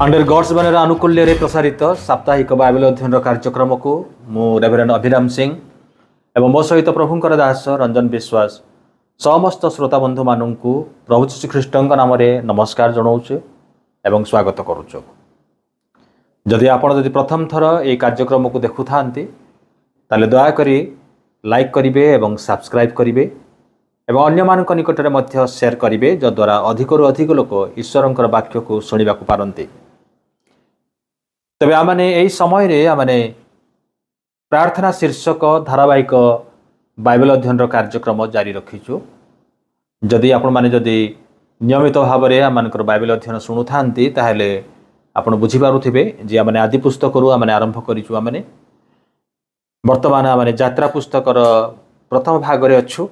Under God's बनर आनुकूल्य प्रसारित साप्ताहिक Bible अध्ययन कार्यक्रम को मु रेवरेंड अभिराम सिंह एवं मो सहित प्रभुंकर दास रंजन विश्वास समस्त श्रोता बंधु मानू प्रभु श्रीकृष्ण नाम नमस्कार जनाऊे एवं स्वागत करुचु। जदि आपण जदि प्रथम थर ये कार्यक्रम को देखु था दयाकोरी लाइक करेंगे एवं सब्सक्राइब करेंगे एवं अन्य मान निकट में शेयर करेंगे जद्वारा अधिकरू अधिक लोक ईश्वर वाक्य को शुणा पारती। तेबे आमने यही समय रे आमने प्रार्थना शीर्षक धारावाहिक बाइबल अध्ययन कार्यक्रम जारी रखीचु। जदि आपण माने जदि नियमित भाव में आम बाइबल अध्ययन शुणु था ताहले आपण बुझी पारुथिबे जे आमने आदि पुस्तक आमने आरंभ करिचु। आमने वर्तमान आमने यात्रा पुस्तकर प्रथम भाग रे अच्छु।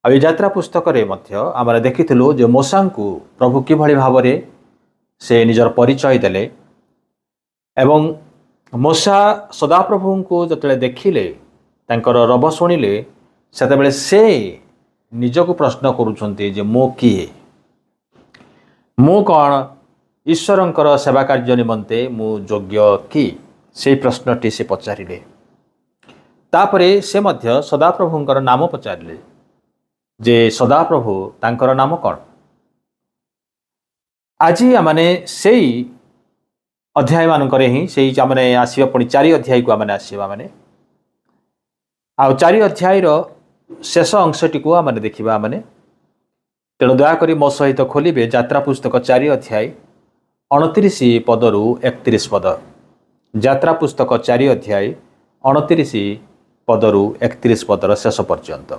आ यात्रा पुस्तक रे मध्य आमने देखिथिलु जे मूसा को प्रभु किभଳି भाव में से निजर परिचय देले एवं मूसा सदाप्रभु को जतले देखिले तांकर रब शुणिले सेतेबेले से निजको प्रश्न करुछंती जे मो किए मु कौन ईश्वरंकर सेवा कार्य निमंते मु योग्य कि से प्रश्नटी से पचारिले। तापरे से मध्य सदाप्रभुंकर नाम पचारिले जे सदाप्रभु तांकर नाम कौन। आज आमने से अध्याय मानकर ही से आमने आसवा पुणी 4 अध्याय को आमने आसवा माने आ 4 अध्याय शेष अंशटी को आमने देखा आमने। तेणु दयाकोरी मो सहित खोलिबे यात्रा पुस्तक 4 अध्याय 29 पदरु 31 पद। यात्रा पुस्तक 4 अध्याय 29 पदरु 31 पदर शेष पर्यंत।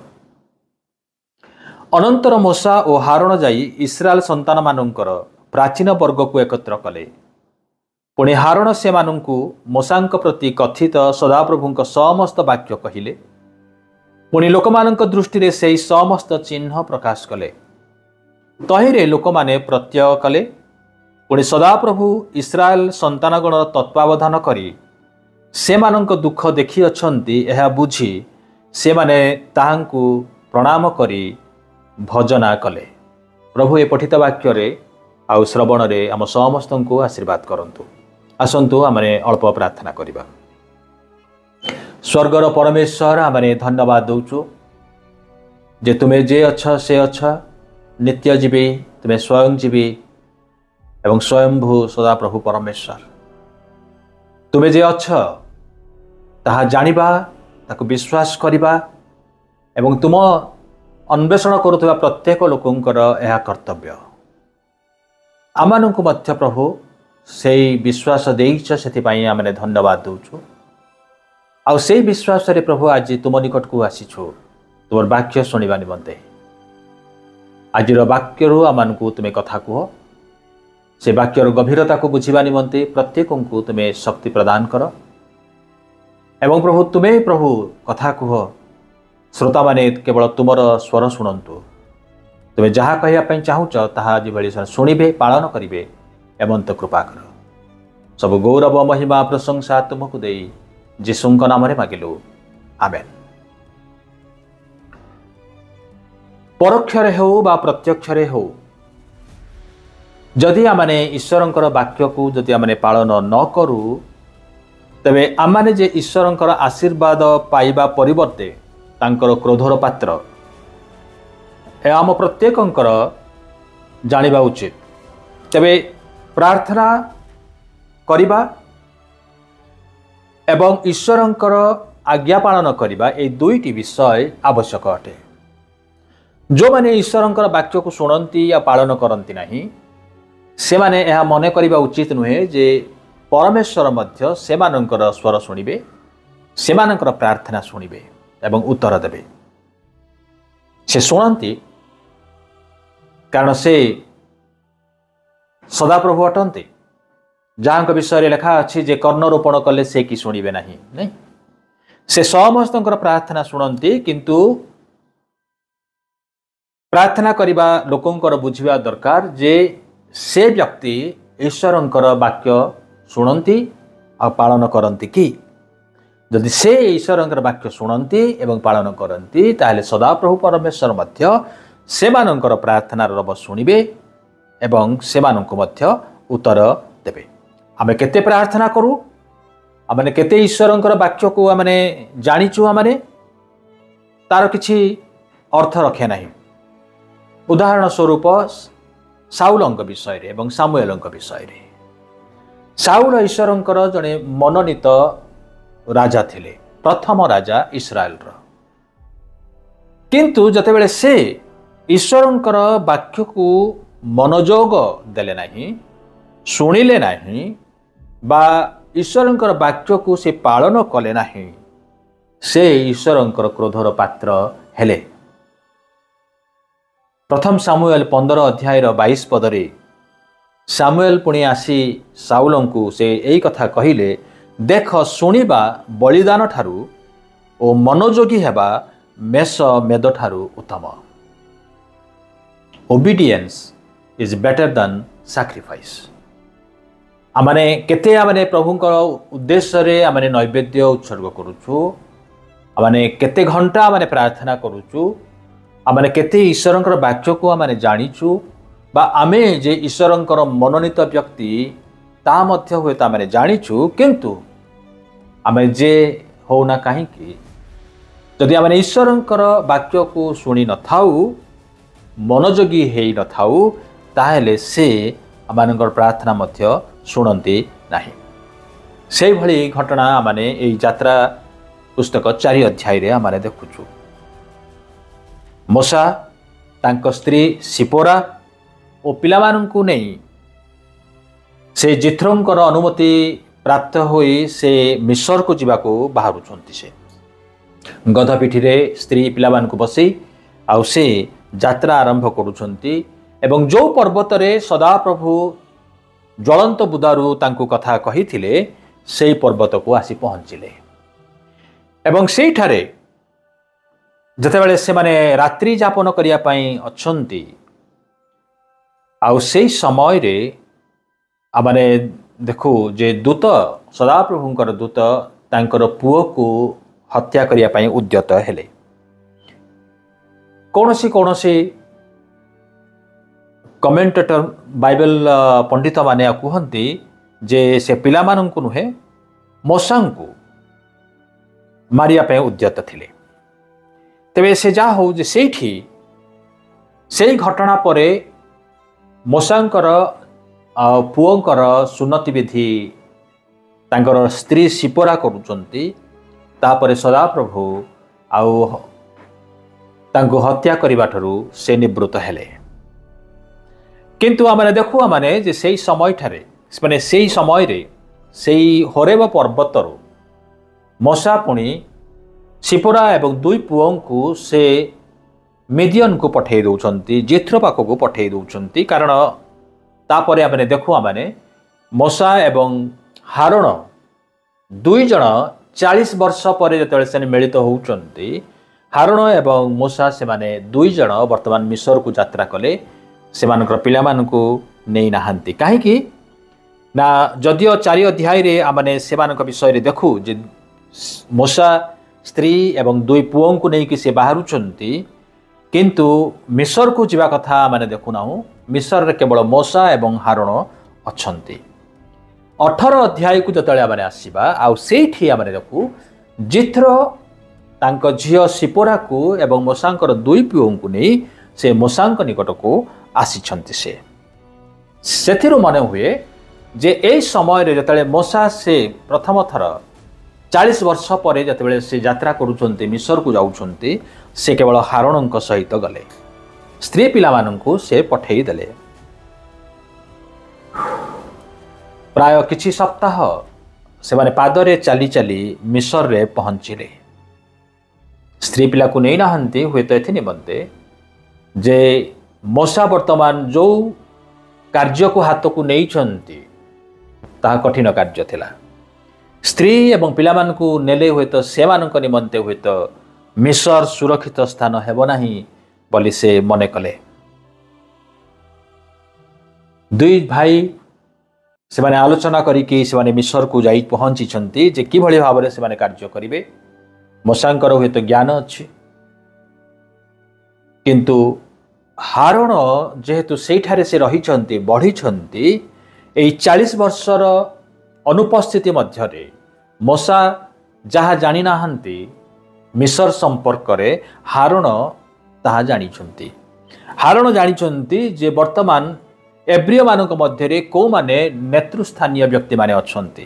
अनंतर मूसा और हारण जाई इस्राएल संतान मानकर प्राचीन वर्ग को एकत्र कले। पुणी हारण से मानू मूसा प्रति कथित सदाप्रभु समस्त वाक्य कहिले। पुणी लोक दृष्टि रे से समस्त चिन्ह प्रकाश कले। तहिरे लोक माने प्रत्यय कले। पुणी सदाप्रभु इस्राएल संतानगण तत्वावधान करी से मानक दुख देखी अछंती यह बुझी से माने ताहांकु प्रणाम करी भजना कले। प्रभु ए पठित वाक्य रे आउ श्रवण रे आम समस्त को आशीर्वाद करंतु। आसंतु आमने अल्प प्रार्थना करिबा। स्वर्गर परमेश्वर आमने धन्यवाद दौचु जे तुमे जे अच्छा से अच्छा नित्य जीवी तुमे स्वयं जीवी एवं स्वयंभू सदाप्रभु परमेश्वर तुमे जे अच्छा ताहा जानिबा ताकु विश्वास करिबा एवं तुम अन्वेषण करुवा प्रत्येक लोकंकर यह कर्तव्य। आमानंकु मध्य प्रभु से विश्वास देइछ सेथिपाई आमने धन्यवाद दौचु। आउ से विश्वास रे प्रभु आज तुम निकट को आसीछु तुम वाक्य शुणा निमंते। आज वाक्य आमको तुम्हें कथा कह से वाक्यर गभीरता को बुझा निमंते प्रत्येक को तुम्हें शक्ति प्रदान कर एवं प्रभु तुम्हें प्रभु कथा कह श्रोता माने केवल तुमर स्वर शुणु तुम्हें जहाँ कहवाई चाहूच ताहा जी शुणे पालन करेंगे एवं तो कृपा कर। सब गौरव महिमा प्रशंसा तुमको दे जीशुंक नाम मागिलु आमेन। परोक्षरे हो बा प्रत्यक्षरे हो जदि आमने ईश्वरंकर वाक्य को जदि आमने पालन न करू तबे आमने जे ईश्वरंकर आशीर्वाद पाइबा परिवर्ते तांकर क्रोधर पात्र ए आम प्रत्येकंकर जानिबा उचित। तबे प्रार्थना करिबा एवं ईश्वरंकर आज्ञा पालन करिबा ए दुईटी विषय आवश्यक अटे। जो माने ईश्वरंकर वाक्य को शुणती या पालन करती नहीं से माने यह मन करिबा उचित नुहे जे परमेश्वर मध्य से मानकर स्वर शुणिबे से मानकर प्रार्थना शुणिबे एवं उत्तर देबे। से शुणती कारण से सदाप्रभु अटंती जहाँ विषय लेखा अच्छी जे कर्णरोपण कले से कि शुणिबे नहीं से समस्त प्रार्थना शुणती किंतु प्रार्थना करिबा लोकंकर बुझिबा दरकार जे से व्यक्ति ईश्वरंकर वाक्य शुणती आ पालन करती कि जदि से ईश्वरंकर वाक्य शुणती एवं पालन करती ताहले सदाप्रभु परमेश्वर मध्य से मानकर प्रार्थनार रब शुणिबे एवं से उत्तर तेबे आमे केते प्रार्थना करू आमे केते ईश्वरंकर वाक्य को आमे जानिचु आमे तार किछि अर्थ रखे नाही। उदाहरण स्वरूप साउलंक विषय रे एवं सामुएलंक विषय रे साउल ईश्वरंकर जने मनोनीत राजा थिले प्रथम राजा इस्राएल रो किंतु जतेबेले से ईश्वरंकर वाक्य को मनोयोग देले नाही शुणिले नाही बा ईश्वरंकर वाक्य को से पालन कले नाही से ईश्वरंकर क्रोधर पात्र हेले। प्रथम सामुएल 15 अध्याय 22 पदरे सामुएल पुणी आसी साउलंकु से यही कथा कहिले देख शुणिबा बलिदान ठारू ओ मनोयोगी हेबा मेष मेद ठारू उत्तम। Obedience is better than sacrifice. आमने केते आमने प्रभुंकर उद्देश्य रे आमने नैवेद्य उत्सर्ग करूछु आमने केते घंटा आमने प्रार्थना करूछु आमने केते ईश्वरंकर वाक्य को आमने जानिछु बा आमे जे ईश्वरंकर मनोनीत व्यक्ति ता मध्य हुए ता आमने जानिछु किंतु आमे जे होना काहे कि जदि आमने ईश्वरंकर वाक्य को शुणी न थाउ मनोयोगी हेई न थाउ ताहेले से आमानकर प्रार्थना मध्य शुणती नाही। से भली घटना आमने एई यात्रा पुस्तक 4 अध्याय रे आमने देखुछु। मोसा तांको स्त्री सिपोरा ओ पिलामानंकु नै से जिथ्रोंकर अनुमति प्राप्त होई से मिस्र को जीवाको बाहरुछंती से गधा पिठी रे स्त्री पिलामानंकु बसई आउ से यात्रा आरंभ करुछंती एवं जो पर्वत रे सदा प्रभु ज्वलंत बुदारु तांकु कथा कहिथिले सेई पर्वत को आसी पहुंचिले एवं सेई ठारे जतेबेले से माने रात्रि यापन करिया पई अछंती आउ सेई समय रे आमाने देखु जे दूत सदा प्रभुंकर दूत तांकर पुओ को हत्या करिया पई उद्यत हेले। कौनसी कौनसी कमेंटेटर बाइबल पंडित माने कहते जे से पिला मानंकु नुहे मोसांकु मारिया पे उद्यत थिले। तेबे से जा हो जे सेठी से घटना परे मोसांकर पुओंकर सुन्नति विधि तांकर स्त्री सिपोरा करूचंती तापरे सदा प्रभु आउ तांको हत्या करिबा ठरू से निवृत्त हेले। किंतु आमने देखु आमने जे सेई समय ठारे माने सेई समय रे सेई होरेब पर्वतरु मोसा पुणी सिपोरा एवं दुई पुओंकु से मिडियन को पठेई दउछंती जिथ्रो पाखो को पठेई दउछंती कारण तापरे आमने देखु आमने मोसा एवं हारण दुई जण 40 वर्ष पर जेतेबेले से मिलित होउचंती हारण एवं मोसा से माने दुई जण वर्तमान मिस्र को यात्रा कले से मानकर पिला मानकु नेई नाहंती काहे कि ना जदियो 4 अध्याय रे आमने से मानक विषय रे देखु जे मोसा स्त्री एवं दुई पुओं को नेई कि से बाहरुचंती किंतु मिस्र को जीवा कथा माने देखु नाहु मिस्र रे केवल मोसा एवं हारण अछंती। 18 अध्याय को जतले आमने आसीबा आउ सेठी आमने देखु जिथ्रो तांको झियो सिपोरा को एवं मोसांकर दुई पुओं को नहीं से मोसांक निकट को आसीछंती से सेथिरु मने हुए जे एई समय रे जतले मोसा से प्रथम थर 40 वर्ष पर जतबेले से यात्रा करूछंती मिस्र को जाउछंती से केवल हारणंक सहित गले स्त्री पिला माननकु से पठेई देले। प्राय किछि सप्ताह से माने पादरे चली चली मिस्र रे पहुंचिले। स्त्री पिला को नहीं नाहंती हुए तो एथि निमंते जे मोसा वर्तमान जो कार्य को हाथ को नहीं छंती ता कठिन कार्य थिला। स्त्री एवं पिलामान को नेले हुए तो से मानक निमंते हुए तो मिस्र सुरक्षित स्थान हेबो नाही बोली से मने कले। दुई भाई से माने आलोचना करिकि से माने मिस्र को जाई पहुंची छंती जे कि भली भाबरे से माने कार्य करिवे। मोसांकर हुए तो ज्ञान अच्छी किंतु हारण जेहेतु सेठारे से रही बढ़ी এই 40 ବର୍ଷର ଅନୁପସ୍ଥିତି ମଧ୍ୟରେ ମୋଶା ଯାହା ଜାଣି ନାହାନ୍ତି ମିଶର ସମ୍ପର୍କରେ ହାରଣ ତାହା ଜାଣିଛନ୍ତି। ହାରଣ ଜାଣିଛନ୍ତି ଯେ ବର୍ତ୍ତମାନ ଏବ୍ରିୟମାନଙ୍କ ମଧ୍ୟରେ କେଉଁମାନେ ନେତୃସ୍ଥାନୀୟ ବ୍ୟକ୍ତିମାନେ ଅଛନ୍ତି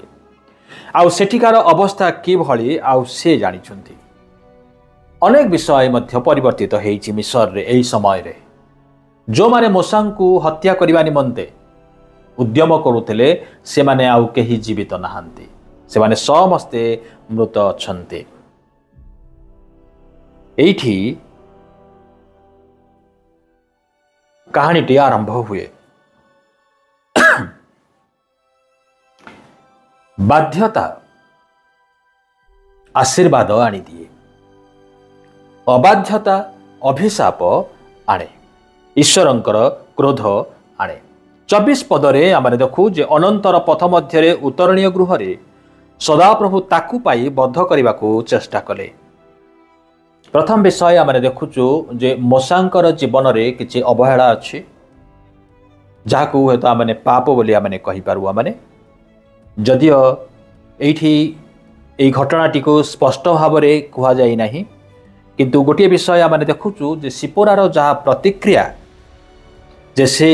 ଆଉ ସେଠିକାର ଅବସ୍ଥା କିଭଳି ଆଉ ସେ ଜାଣିଛନ୍ତି। ଅନେକ ବିଷୟ ମଧ୍ୟ ପରିବର୍ତ୍ତିତ ହୋଇଛି ମିଶରରେ ଏହି ସମୟରେ। ଯେଉଁମାନେ ମୋଶାଙ୍କୁ ହତ୍ୟା କରିବା ନିମନ୍ତେ ଉଦ୍ୟମ କରୁଥିଲେ ସେମାନେ ଆଉ କେହି ଜୀବିତ ନାହାନ୍ତି, ସେମାନେ ସମସ୍ତେ ମୃତ ଅଛନ୍ତି। ଏଇଠି କାହାଣୀଟି ଆରମ୍ଭ ହୁଏ। ବାଧ୍ୟତା ଆଶୀର୍ବାଦ ଆଣିଦିଏ, ଅବାଧ୍ୟତା ଅଭିଶାପ ଆଣେ, ଈଶ୍ୱରଙ୍କର କ୍ରୋଧ ଆଣେ। 24 ପଦରେ ଆମେ ଦେଖୁ ଯେ ଅନନ୍ତର ପଥ ମଧ୍ୟରେ ଉତ୍ତରଣୀୟ ଗୃହରେ ସଦାପ୍ରଭୁ ତାକୁ ପାଇ ବଦ୍ଧ କରିବାକୁ ଚେଷ୍ଟା କଲେ। ପ୍ରଥମ ବିଷୟ ଆମେ ଦେଖୁଛୁ ଯେ ମୋଶାଙ୍କର ଜୀବନରେ କିଛି ଅବହେଳା ଅଛି, ଯାହାକୁ ହୁଏତ ଆମେ ପାପ ବୋଲି ଆମେ କହିପାରୁ। ଯଦିଓ ଏଇଠି ଏହି ଘଟଣାଟିକୁ ସ୍ପଷ୍ଟ ଭାବରେ କୁହାଯାଇ ନାହିଁ, କିନ୍ତୁ ଗୋଟିଏ ବିଷୟ ଆମେ ଦେଖୁଛୁ ଯେ ସିପୋରାର ଯାହା ପ୍ରତିକ୍ରିୟା, ଯେ ସେ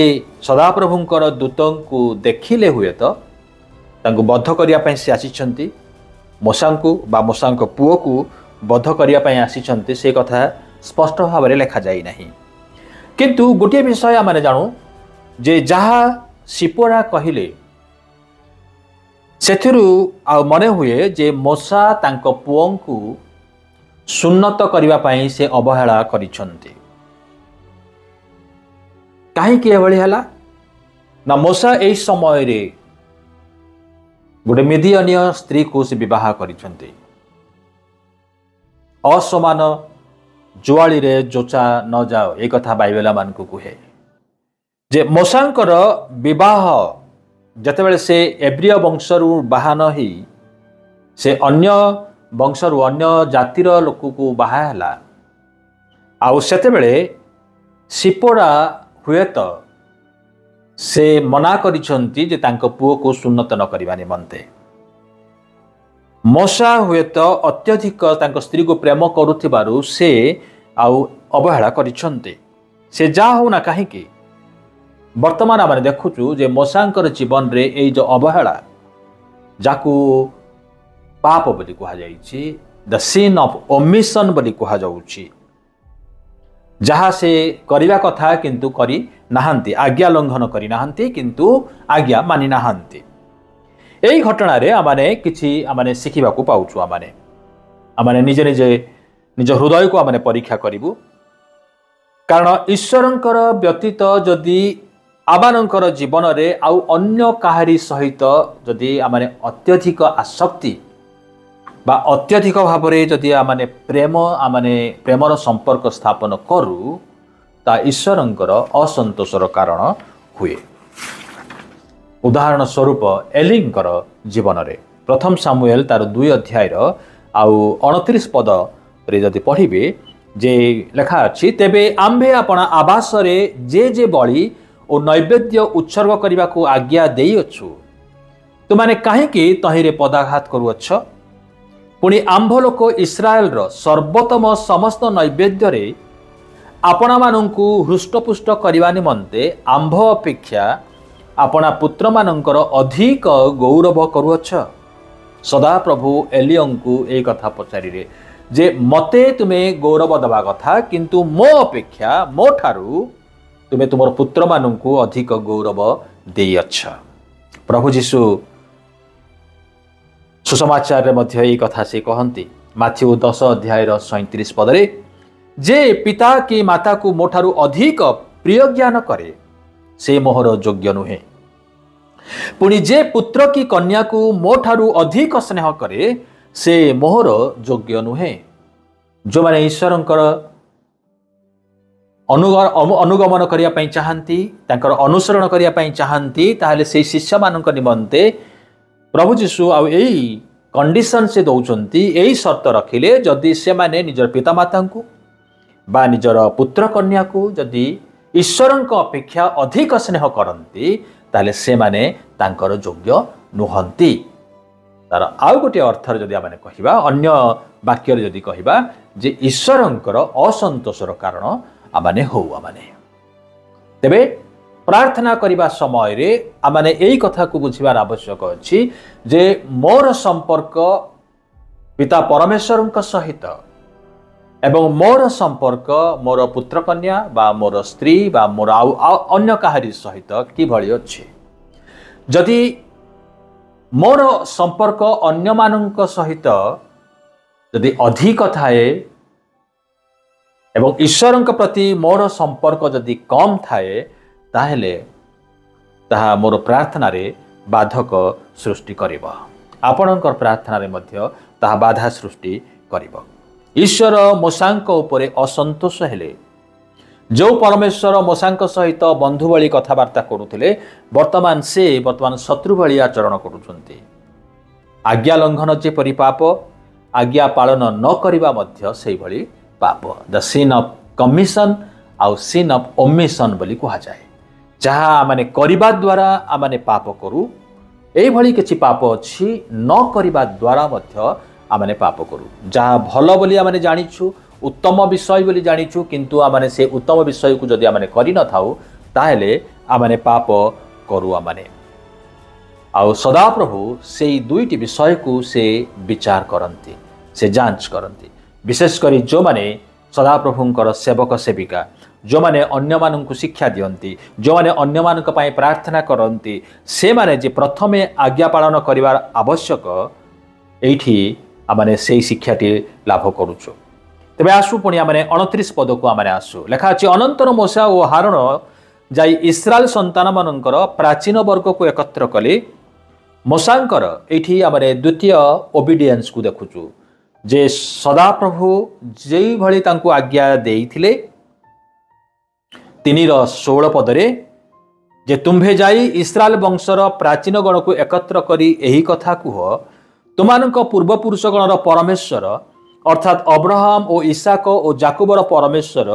ସଦାପ୍ରଭୁଙ୍କର ଦୂତଙ୍କୁ ଦେଖିଲେ ହୁଏତ ତାଙ୍କୁ ବଦ୍ଧ କରିବା ପାଇଁ ସେ ଆସିଛନ୍ତି, ମୋଶାଙ୍କୁ ବା ମୋଶାଙ୍କ ପୁଅକୁ ବଦ୍ଧ କରିବା ପାଇଁ ଆସିଛନ୍ତି, ସେ କଥା ସ୍ପଷ୍ଟ ଭାବରେ ଲେଖାଯାଇ ନାହିଁ। କିନ୍ତୁ ଗୋଟିଏ ବିଷୟ ଆମେ ଜାଣୁ ଯେ ଯାହା ସିପୋରା କହିଲେ ସେଥିରୁ ଆଉ ମନେ ହୁଏ ଯେ ମୋଶା ତାଙ୍କ ପୁଅଙ୍କୁ ସୁନ୍ନତ କରିବା ପାଇଁ ସେ ଅବହେଳା କରିଛନ୍ତି। କାହିଁକି ଏଭଳି ହେଲା ନା ମୋଶା ଏହି ସମୟରେ ଗୋଟେ ମିଦିୟନୀୟ ସ୍ତ୍ରୀକୁ ସେ ବିବାହ କରିଛନ୍ତି। ଅସମାନ ଜୁଆଳିରେ ଯୋଚା ନ ଯାଅ, ଏ କଥା ବାଇବେଲ ମାନଙ୍କୁ କୁହେ ଯେ ମୋଶାଙ୍କର ବିବାହ ଯେତେବେଳେ ସେ ଏବ୍ରିୟ ବଂଶରୁ ବାହା ନ ହୋଇ ସେ ଅନ୍ୟ ବଂଶରୁ ଅନ୍ୟ ଜାତିର ଲୋକକୁ ବାହା ହେଲା, ଆଉ ସେତେବେଳେ ସିପୋରା ହୁଏତ ସେ ମନା କରିଛନ୍ତି ଯେ ତାଙ୍କ ପୁଅକୁ ସୁନ୍ନତ ନ କରିବା ନିମନ୍ତେ। ମୋଶା ହୁଏତ ଅତ୍ୟଧିକ ତାଙ୍କ ସ୍ତ୍ରୀକୁ ପ୍ରେମ କରୁଥିବାରୁ ସେ ଆଉ ଅବହେଳା କରିଛନ୍ତି। ସେ ଯାହା ହେଉନା କାହିଁକି ବର୍ତ୍ତମାନ ଆମେ ଦେଖୁଛୁ ଯେ ମୋଶାଙ୍କର ଜୀବନରେ ଏଇ ଯେଉଁ ଅବହେଳା, ଯାହାକୁ ପାପ ବୋଲି କୁହାଯାଇଛି, ଦ ସିନ୍ ଅଫ୍ ଓମିସନ୍ ବୋଲି କୁହାଯାଉଛି, ଯାହା ସେ କରିବା କଥା କିନ୍ତୁ କରି ନାହାନ୍ତି, ଆଜ୍ଞା ଲଙ୍ଘନ କରିନାହାନ୍ତି କିନ୍ତୁ ଆଜ୍ଞା ମାନି ନାହାନ୍ତି। ଏହି ଘଟଣାରେ ଆମେ କିଛି ଶିଖିବାକୁ ପାଉଛୁ। ଆମେ ନିଜେ ନିଜ ହୃଦୟକୁ ଆମେ ପରୀକ୍ଷା କରିବୁ, କାରଣ ଈଶ୍ୱରଙ୍କର ବ୍ୟତୀତ ଯଦି ଆମମାନଙ୍କର ଜୀବନରେ ଆଉ ଅନ୍ୟ କାହାରି ସହିତ ଯଦି ଆମେ ଅତ୍ୟଧିକ ଆସକ୍ତି ବା ଅତ୍ୟଧିକ ଭାବରେ ଯଦି ଆମେ ପ୍ରେମର ସମ୍ପର୍କ ସ୍ଥାପନ କରୁ, ତା ଈଶ୍ୱରଙ୍କର ଅସନ୍ତୋଷର କାରଣ ହୁଏ। ଉଦାହରଣ ସ୍ୱରୂପ ଏଲିଙ୍କର ଜୀବନରେ ପ୍ରଥମ ସାମୁଏଲ ତାର 2 ଅଧ୍ୟାୟର ଆଉ 29 ପଦରେ ଯଦି ପଢ଼ିବେ ଯେ ଲେଖା ଅଛି, ତେବେ ଆମ୍ଭେ ଆପଣା ଆବାସରେ ଯେ ବଳି ଓ ନୈବେଦ୍ୟ ଉତ୍ସର୍ଗ କରିବାକୁ ଆଜ୍ଞା ଦେଇଅଛୁ, ତୁମାନେ କାହିଁକି ତହିଁରେ ପଦାଘାତ କରୁଅଛ? ପୁଣି ଆମ୍ଭ ଲୋକ ଇସ୍ରାଏଲର ସର୍ବୋତ୍ତମ ସମସ୍ତ ନୈବେଦ୍ୟରେ ଆପଣମାନଙ୍କୁ ହୃଷ୍ଟପୁଷ୍ଟ କରିବା ନିମନ୍ତେ ଆମ୍ଭ ଅପେକ୍ଷା ଆପଣା ପୁତ୍ରମାନଙ୍କର ଅଧିକ ଗୌରବ କରୁଅଛ। ସଦାପ୍ରଭୁ ଏଲିୟଙ୍କୁ ଏହି କଥା ପଚାରିଲେ ଯେ ମୋତେ ତୁମେ ଗୌରବ ଦେବା କଥା, କିନ୍ତୁ ମୋ ଅପେକ୍ଷା ମୋ ଠାରୁ ତୁମେ ତୁମର ପୁତ୍ରମାନଙ୍କୁ ଅଧିକ ଗୌରବ ଦେଇଅଛ। ପ୍ରଭୁ ଯୀଶୁ ସୁସମାଚାରରେ ମଧ୍ୟ ଏହି କଥା ସେ କହନ୍ତି, ମାଥ୍ୟୁ 10 ଅଧ୍ୟାୟର 37 ପଦରେ, ଯେ ପିତା କି ମାତାକୁ ମୋ ଠାରୁ ଅଧିକ ପ୍ରିୟ ଜ୍ଞାନ କରେ ସେ ମୋହର ଯୋଗ୍ୟ ନୁହେଁ। ପୁଣି ଯେ ପୁତ୍ର କି କନ୍ୟାକୁ ମୋ ଠାରୁ ଅଧିକ ସ୍ନେହ କରେ ସେ ମୋହର ଯୋଗ୍ୟ ନୁହେଁ। ଯେଉଁମାନେ ଈଶ୍ୱରଙ୍କର ଅନୁଗମନ କରିବା ପାଇଁ ଚାହାନ୍ତି, ତାଙ୍କର ଅନୁସରଣ କରିବା ପାଇଁ ଚାହାନ୍ତି, ତାହେଲେ ସେହି ଶିଷ୍ୟମାନଙ୍କ ନିମନ୍ତେ ପ୍ରଭୁ ଯୀଶୁ ଆଉ ଏଇ କଣ୍ଡିସନ ସେ ଦେଉଛନ୍ତି, ଏଇ ସର୍ତ୍ତ ରଖିଲେ ଯଦି ସେମାନେ ନିଜର ପିତାମାତାଙ୍କୁ ବା ନିଜର ପୁତ୍ର କନ୍ୟାକୁ ଯଦି ଈଶ୍ୱରଙ୍କ ଅପେକ୍ଷା ଅଧିକ ସ୍ନେହ କରନ୍ତି, ତାହେଲେ ସେମାନେ ତାଙ୍କର ଯୋଗ୍ୟ ନୁହନ୍ତି। ତାର ଆଉ ଗୋଟିଏ ଅର୍ଥରେ ଯଦି ଆମେ କହିବା, ଅନ୍ୟ ବାକ୍ୟରେ ଯଦି କହିବା ଯେ ଈଶ୍ୱରଙ୍କର ଅସନ୍ତୋଷର କାରଣ ଆମେ ହଉ। ତେବେ ପ୍ରାର୍ଥନା କରିବା ସମୟରେ ଆମେ ଏଇ କଥାକୁ ବୁଝିବାର ଆବଶ୍ୟକ ଅଛି ଯେ ମୋର ସମ୍ପର୍କ ପିତା ପରମେଶ୍ୱରଙ୍କ ସହିତ ଏବଂ ମୋର ସମ୍ପର୍କ ମୋର ପୁତ୍ରକନ୍ୟା ବା ମୋର ସ୍ତ୍ରୀ ବା ମୋର ଅନ୍ୟ କାହାରି ସହିତ କିଭଳି ଅଛି। ଯଦି ମୋର ସମ୍ପର୍କ ଅନ୍ୟମାନଙ୍କ ସହିତ ଯଦି ଅଧିକ ଥାଏ ଏବଂ ଈଶ୍ୱରଙ୍କ ପ୍ରତି ମୋର ସମ୍ପର୍କ ଯଦି କମ୍ ଥାଏ, ତାହେଲେ ତାହା ମୋର ପ୍ରାର୍ଥନାରେ ବାଧକ ସୃଷ୍ଟି କରିବ। ଆପଣଙ୍କର ପ୍ରାର୍ଥନାରେ ମଧ୍ୟ ତାହା ବାଧା ସୃଷ୍ଟି କରିବ। ଈଶ୍ୱର ମୋଶାଙ୍କ ଉପରେ ଅସନ୍ତୋଷ ହେଲେ। ଯେଉଁ ପରମେଶ୍ୱର ମୋଶାଙ୍କ ସହିତ ବନ୍ଧୁ ଭଳି କଥାବାର୍ତ୍ତା କରୁଥିଲେ, ବର୍ତ୍ତମାନ ଶତ୍ରୁ ଭଳି ଆଚରଣ କରୁଛନ୍ତି। ଆଜ୍ଞା ଲଙ୍ଘନ ଯେପରି ପାପ, ଆଜ୍ଞା ପାଳନ ନ କରିବା ମଧ୍ୟ ସେଇଭଳି ପାପ। ଦ ସିନ୍ ଅଫ୍ କମିଶନ ଆଉ ସିନ୍ ଅଫ୍ ଓମିଶନ ବୋଲି କୁହାଯାଏ। ଯାହା ଆମେ କରିବା ଦ୍ୱାରା ଆମେ ପାପ କରୁ, ଏଇଭଳି କିଛି ପାପ ଅଛି ନ କରିବା ଦ୍ୱାରା ମଧ୍ୟ ଆମେ ପାପ କରୁ। ଯାହା ଭଲ ବୋଲି ଆମେ ଜାଣିଛୁ, ଉତ୍ତମ ବିଷୟ ବୋଲି ଜାଣିଛୁ, କିନ୍ତୁ ଆମେ ସେ ଉତ୍ତମ ବିଷୟକୁ ଯଦି ଆମେ କରିନଥାଉ ତାହେଲେ ଆମେ ପାପ କରୁ। ଆଉ ସଦାପ୍ରଭୁ ସେଇ ଦୁଇଟି ବିଷୟକୁ ସେ ବିଚାର କରନ୍ତି, ସେ ଯାଞ୍ଚ କରନ୍ତି। ବିଶେଷ କରି ଯେଉଁମାନେ ସଦାପ୍ରଭୁଙ୍କର ସେବକ ସେବିକା, ଯେଉଁମାନେ ଅନ୍ୟମାନଙ୍କୁ ଶିକ୍ଷା ଦିଅନ୍ତି, ଯେଉଁମାନେ ଅନ୍ୟମାନଙ୍କ ପାଇଁ ପ୍ରାର୍ଥନା କରନ୍ତି, ସେମାନେ ଯେ ପ୍ରଥମେ ଆଜ୍ଞା ପାଳନ କରିବାର ଆବଶ୍ୟକ, ଏଇଠି ଆମେ ସେଇ ଶିକ୍ଷାଟି ଲାଭ କରୁଛୁ। ତେବେ ଆସୁ ପୁଣି ଆମେ 29 ପଦକୁ ଆସୁ। ଲେଖା ଅଛି, ଅନନ୍ତର ମୋଶା ଓ ହାରଣ ଯାଇ ଇସ୍ରାଏଲ ସନ୍ତାନମାନଙ୍କର ପ୍ରାଚୀନ ବର୍ଗକୁ ଏକତ୍ର କଲେ। ମୋଶାଙ୍କର ଏଇଠି ଆମେ ଦ୍ୱିତୀୟ ଓବିଡିଏନ୍ସକୁ ଦେଖୁଛୁ ଯେ ସଦାପ୍ରଭୁ ଯେଇଭଳି ତାଙ୍କୁ ଆଜ୍ଞା ଦେଇଥିଲେ 3:16 ପଦରେ ଯେ ତୁମ୍ଭେ ଯାଇ ଇସ୍ରାଏଲ ବଂଶର ପ୍ରାଚୀନ ଗଣକୁ ଏକତ୍ର କରି ଏହି କଥା କୁହ, ତୁମାନଙ୍କ ପୂର୍ବପୁରୁଷଗଣର ପରମେଶ୍ୱର ଅର୍ଥାତ୍ ଅବ୍ରାହମ ଓ ଇସାକ ଓ ଯାକୁବର ପରମେଶ୍ୱର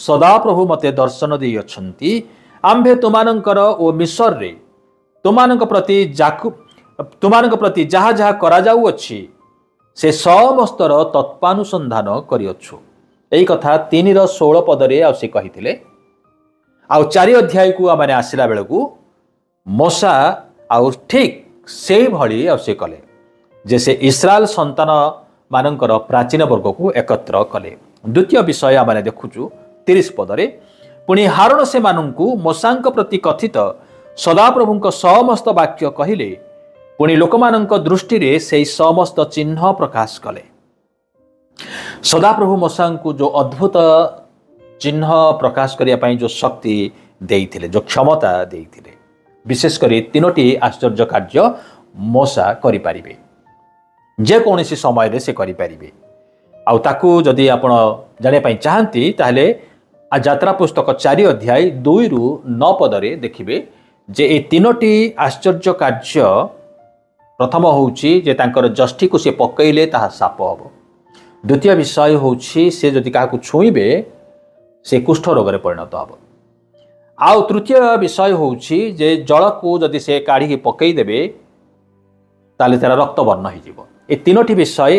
ସଦାପ୍ରଭୁ ମୋତେ ଦର୍ଶନ ଦେଇଅଛନ୍ତି। ଆମ୍ଭେ ତୁମାନଙ୍କର ଓ ମିଶରରେ ତୁମାନଙ୍କ ପ୍ରତି ଯାହା ଯାହା କରାଯାଉଅଛି ସେ ସମସ୍ତର ତତ୍ପାନୁସନ୍ଧାନ କରିଅଛୁ। ଏହି କଥା 3:16 ପଦରେ ସେ କହିଥିଲେ। ଆଉ 4 ଅଧ୍ୟାୟକୁ ଆମେ ଆସିଲା ବେଳକୁ ମୋଶା ଆଉ ଠିକ୍ ସେଇଭଳି ସେ କଲେ ଯେ ସେ ଇସ୍ରାଏଲ ସନ୍ତାନ ମାନଙ୍କର ପ୍ରାଚୀନ ବର୍ଗକୁ ଏକତ୍ର କଲେ। ଦ୍ୱିତୀୟ ବିଷୟ ଆମେ ଦେଖୁଛୁ 30 ପଦରେ, ପୁଣି ହାରଣ ସେମାନଙ୍କୁ ମୋଶାଙ୍କ ପ୍ରତି କଥିତ ସଦାପ୍ରଭୁଙ୍କ ସମସ୍ତ ବାକ୍ୟ କହିଲେ, ପୁଣି ଲୋକମାନଙ୍କ ଦୃଷ୍ଟିରେ ସେହି ସମସ୍ତ ଚିହ୍ନ ପ୍ରକାଶ କଲେ। ସଦାପ୍ରଭୁ ମୋଶାଙ୍କୁ ଯେଉଁ ଅଦ୍ଭୁତ ଚିହ୍ନ ପ୍ରକାଶ କରିବା ପାଇଁ ଯେଉଁ ଶକ୍ତି ଦେଇଥିଲେ, ଯେଉଁ କ୍ଷମତା ଦେଇଥିଲେ, ବିଶେଷ କରି 3ଟି ଆଶ୍ଚର୍ଯ୍ୟ କାର୍ଯ୍ୟ ମୋଶା କରିପାରିବେ, ଯେକୌଣସି ସମୟରେ ସେ କରିପାରିବେ। ଆଉ ତାକୁ ଯଦି ଆପଣ ଜାଣିବା ପାଇଁ ଚାହାନ୍ତି ତାହେଲେ ଯାତ୍ରା ପୁସ୍ତକ 4 ଅଧ୍ୟାୟ 2-9 ପଦରେ ଦେଖିବେ ଯେ ଏ 3ଟି ଆଶ୍ଚର୍ଯ୍ୟ କାର୍ଯ୍ୟ, ପ୍ରଥମ ହେଉଛି ଯେ ତାଙ୍କର ଯଷ୍ଟିକୁ ସେ ପକାଇଲେ ତାହା ସାପ ହେବ। ଦ୍ୱିତୀୟ ବିଷୟ ହେଉଛି ସେ ଯଦି କାହାକୁ ଛୁଇଁବେ ସେ କୁଷ୍ଠ ରୋଗରେ ପରିଣତ ହେବ। ଆଉ ତୃତୀୟ ବିଷୟ ହେଉଛି ଯେ ଜଳକୁ ଯଦି ସେ କାଢ଼ିକି ପକାଇଦେବେ ତାହେଲେ ତାର ରକ୍ତବର୍ଣ୍ଣ ହୋଇଯିବ। ଏ 3ଟି ବିଷୟ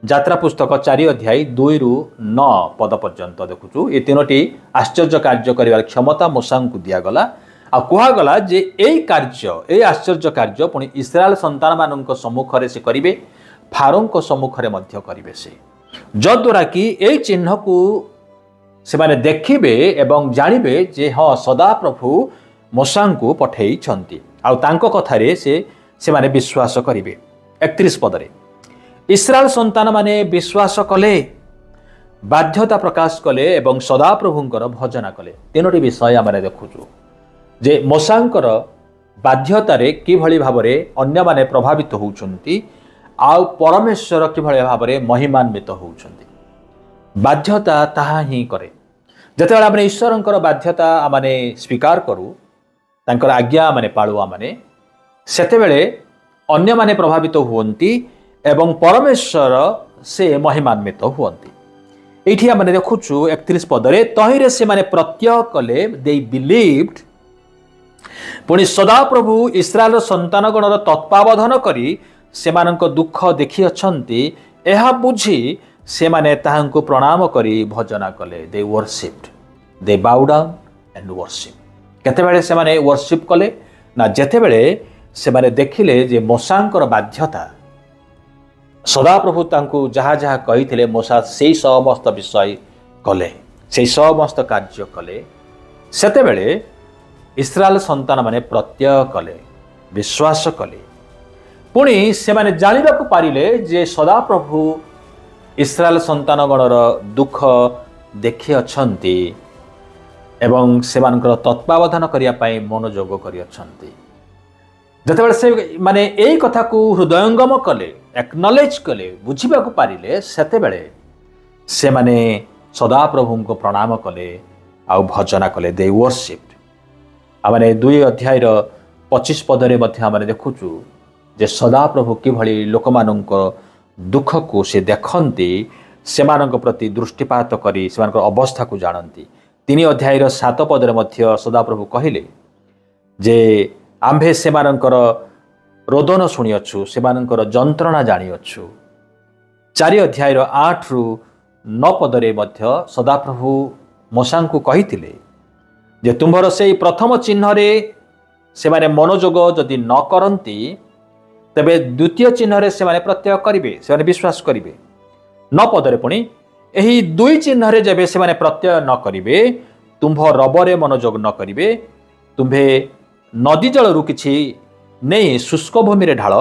ଯାତ୍ରା ପୁସ୍ତକ 4 ଅଧ୍ୟାୟ 2-9 ପଦ ପର୍ଯ୍ୟନ୍ତ ଦେଖୁଛୁ। ଏ 3ଟି ଆଶ୍ଚର୍ଯ୍ୟ କାର୍ଯ୍ୟ କରିବାର କ୍ଷମତା ମୋଶାଙ୍କୁ ଦିଆଗଲା। ଆଉ କୁହାଗଲା ଯେ ଏଇ ଆଶ୍ଚର୍ଯ୍ୟ କାର୍ଯ୍ୟ ପୁଣି ଇସ୍ରାଏଲ ସନ୍ତାନମାନଙ୍କ ସମ୍ମୁଖରେ ସେ କରିବେ, ଫାରୋଙ୍କ ସମ୍ମୁଖରେ ମଧ୍ୟ କରିବେ ସେ, ଯଦ୍ୱାରା କି ଏଇ ଚିହ୍ନକୁ ସେମାନେ ଦେଖିବେ ଏବଂ ଜାଣିବେ ଯେ ହଁ ସଦାପ୍ରଭୁ ମୋଶାଙ୍କୁ ପଠାଇଛନ୍ତି। ଆଉ ତାଙ୍କ କଥାରେ ସେମାନେ ବିଶ୍ୱାସ କରିବେ। 31 ପଦରେ ଇସ୍ରାଏଲ ସନ୍ତାନମାନେ ବିଶ୍ୱାସ କଲେ, ବାଧ୍ୟତା ପ୍ରକାଶ କଲେ ଏବଂ ସଦାପ୍ରଭୁଙ୍କର ଭଜନା କଲେ। 3ଟି ବିଷୟ ଆମେ ଦେଖୁଛୁ ଯେ ମୋଶାଙ୍କର ବାଧ୍ୟତାରେ କିଭଳି ଭାବରେ ଅନ୍ୟମାନେ ପ୍ରଭାବିତ ହେଉଛନ୍ତି ଆଉ ପରମେଶ୍ୱର କିଭଳି ଭାବରେ ମହିମାନ୍ୱିତ ହେଉଛନ୍ତି। ବାଧ୍ୟତା ତାହା ହିଁ କରେ। ଯେତେବେଳେ ଆମେ ଈଶ୍ୱରଙ୍କର ବାଧ୍ୟତା ଆମେ ସ୍ୱୀକାର କରୁ, ତାଙ୍କର ଆଜ୍ଞା ଆମେ ପାଳୁ, ସେତେବେଳେ ଅନ୍ୟମାନେ ପ୍ରଭାବିତ ହୁଅନ୍ତି ଏବଂ ପରମେଶ୍ୱର ସେ ମହିମାନ୍ୱିତ ହୁଅନ୍ତି। ଏଇଠି ଆମେ ଦେଖୁଛୁ 31 ପଦରେ, ତହିଁରେ ସେମାନେ ପ୍ରତ୍ୟୟ କଲେ, they believed पुणी सदाप्रभु इस्राएल संतानगणर तत्वावधान करी सेमानंक दुख देखि अछंती एहा बुझी से माने ताहांको प्रणाम करी भजना कले दे वर्शिप्ड दे बाउ डाउन एंड वर्शिप केते बेले से माने वर्शिप कले ना जेते बेले से माने देखिले जे मोसांकर बाध्यता सदाप्रभु तांको जहा जहा कहिथिले मोसा सेई समस्त विषय कले सेई समस्त कार्य कले सेते बेले इस्राएल संतान माने प्रत्यय कले विश्वास कले पुणी से माने जानिबाकु पारिले जे सदाप्रभु इस्राएल संतानगणर दुख देखि अछंती एवं सेमानकर तत्वावधान करिया पई मनोयोग करि अछंती जतेबेले से माने एई कथा को हृदयंगम कले एक्नॉलेज कले बुझिबाकु पारिले सेतेबेले से माने सदाप्रभु को प्रणाम कले आ भजना कले दे वर्शिप्ड आमाने 2 अध्याय 25 पदरे मध्य आमाने देखुचु जे सदाप्रभु किभଳି लोकमानंको दुख को से देखती सेमानक प्रति दृष्टिपात करी सेमानक अवस्था को जानती 3 अध्याय 7 पदरे मध्य सदाप्रभु कहिले जे आम्भे सेमानकर रोदन शुणिअछु सेमानकर जंत्रणा जानिअछु 4 अध्याय 8 रु 9 पदरे मध्य सदाप्रभु मोसा को कहिथिले जे तुम्भर से प्रथम चिन्ह रे सेमाने मनोयोग जदि न करंती तेबे द्वितीय चिन्ह से माने प्रत्यय करिवे से माने विश्वास करिवे 9 पदरे पुणी एही 2 चिन्ह रे जेबे से माने प्रत्यय न करिवे तुम्भ रबरे मनोयोग न करिवे तुम्भे नदी जल रु किछि नहीं शुष्क भूमि रे ढाल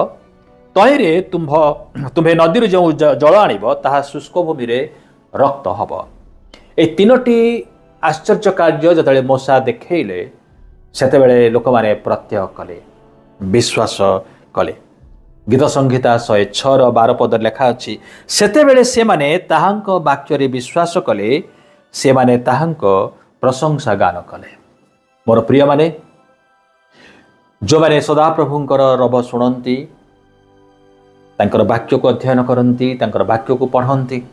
तहिरे तुम्भे नदी रे जो जल आनिबो ताहा शुष्क भूमि रे रक्त हबो ए तीनोटी आश्चर्य कार्य जतले मोसा देखैले सेतेबेले लोक माने प्रत्यय कले विश्वास कले गीत संहिता 106 12 पद लेखा अच्छी सेतेबेले से माने ताहांक वाक्य रे विश्वास कले से माने ताहांक प्रशंसा गान कले मोर प्रिय माने जो माने सदाप्रभुंकर रब शुणती तांकर वाक्य को अध्ययन करती तांकर वाक्य को पढ़ती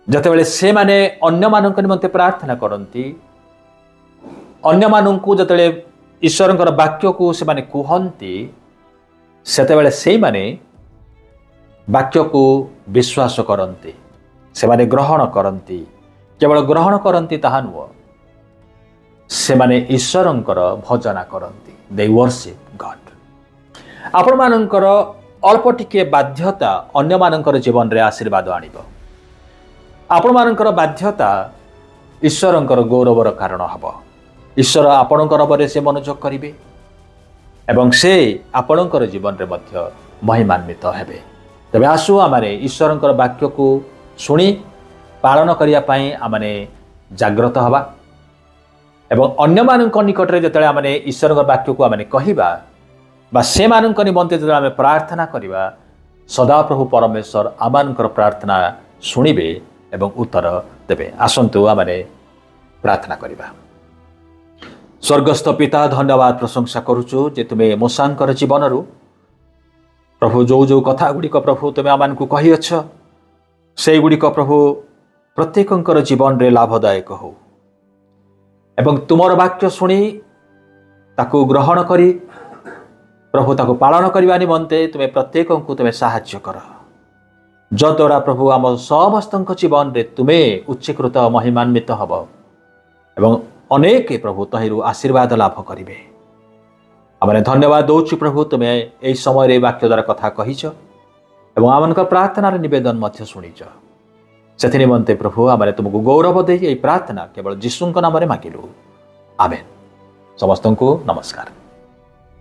जतेबेले से माने अन्य मानक निमंते प्रार्थना करती अन्य मानकु जतेबेले ईश्वरंकर वाक्य को से माने कुहंती सेतेबेले सेई माने वाक्य को विश्वास करती से माने ग्रहण करती केवल ग्रहण करती ताहा नुह से माने ईश्वरंकर भजना करती दे वर्शिप गॉड आपण मानकर अल्प टिके बाध्यता अन्य मानकर जीवन रे आशीर्वाद आनिबो आपण मानकर बाध्यता ईश्वरंकर गौरवर कारण हबो ईश्वर आपणकर बरे से मनोयोग करिवे एवं से आपणकर जीवन रे मध्य महिमान्वित हेबे तबे आसु आमाने ईश्वरंकर वाक्य को सुनी पालन करिया पई आमाने जागृत हवा एवं अन्य मानक निकट रे जतले आमाने ईश्वरंकर वाक्य को आमाने कहिबा बा से मानक निमंते जतले आमे प्रार्थना करिबा सदाप्रभु परमेश्वर आमानकर प्रार्थना सुनिबे एवं उत्तर देबे आसंतु आमाने प्रार्थना करिबा स्वर्गस्थ पिता धन्यवाद प्रशंसा करुचु जे तुम्हें मोसांकर जीवन रु प्रभु जो जो कथा गुड़िक प्रभु तुम्हें आमान को कही अछ से गुड़िक प्रभु प्रत्येकंकर जीवन रे लाभदायक हो एवं तुमर वाक्य शुणी ताकू ग्रहण करी प्रभु ताकू पालन करने निमंते तुम्हें प्रत्येक को तुम्हें साहाय्य कर जद्वारा प्रभु आम समस्त जीवन रे तुम्हें उच्चीकृत महिमान्वित हब एवं अनेक प्रभु तहिरु आशीर्वाद लाभ करिवे आमने धन्यवाद दौचु प्रभु तुम्हें यही समय वाक्य द्वारा कथा कहीच एवं आमनक प्रार्थनार निवेदन मध्य शुणीच से निमंते प्रभु आमने तुमको गौरव दे प्रार्थना केवल जीशुंक नाम मागिलु आमेन समस्त को नमस्कार।